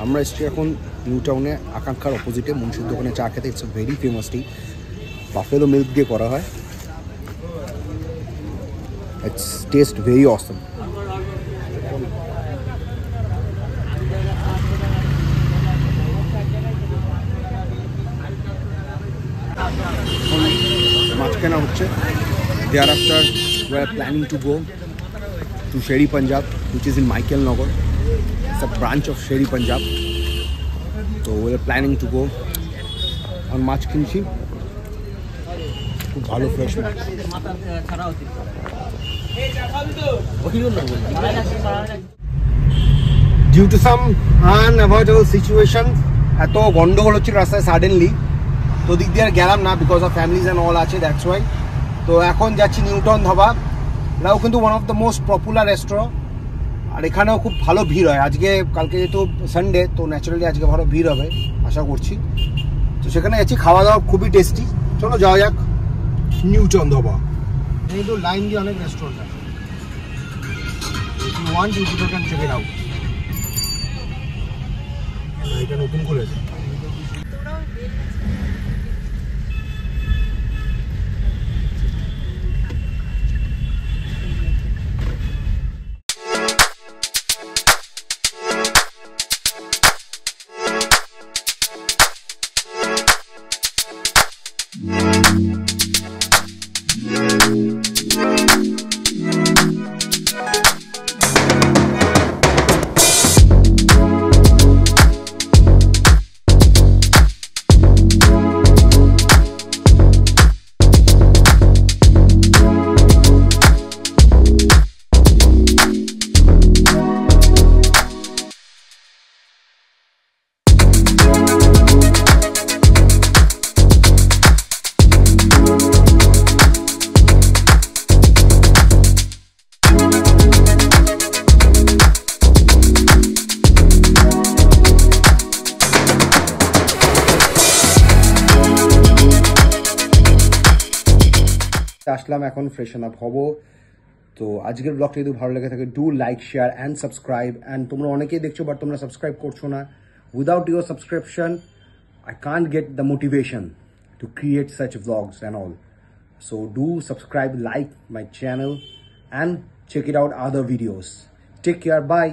আমরা এসছি এখন নিউ টাউনে আকাঙ্ক্ষার অপোজিটে মুন্সির দোকানে চা খেতে। It's very famous tea, buffalo milk দিয়ে করা হয়। It's taste very awesome. মাছ কেনা হচ্ছে। There after we are planning to go to Sherry Punjab, which is in Michael Nagar. It's a branch of Sherry Punjab. So we are planning to go on মাছ কিনছি, খুব ভালো fresh মাছ। Due to some unavoidable situation, এত গন্ডগোল হচ্ছিল রাস্তায় suddenly, তো দিক দিয়ে আর গেলাম না because of families and all আছে, দ্যাটস ওয়াই। তো এখন যাচ্ছি নিউ টাউন ধাবা। এটাও কিন্তু one of the most popular restaurant, আর এখানেও খুব ভালো ভিড় হয়। আজকে কালকে যেহেতু সানডে, তো ন্যাচারালি আজকে ভালো ভিড় হবে আশা করছি। তো সেখানে যাচ্ছি, খাওয়া দাওয়া খুবই টেস্টি। চলো যাওয়া যাক নিউ টাউন ধাবা। কিন্তু লাইন দিয়ে অনেক রেস্টুরেন্ট আছে, এটা নতুন করেছে। আসলাম, এখন ফ্রেশন আপ হব। তো আজকের ব্লগটা যদি ভালো লেগে থাকে, do like, share and subscribe. And তোমরা অনেকেই দেখছো বাট তোমরা সাবস্ক্রাইব করছো না। Without your subscription I can't get the motivation to create such vlogs and all. So do subscribe, like my channel and check it out other videos. Take care, bye.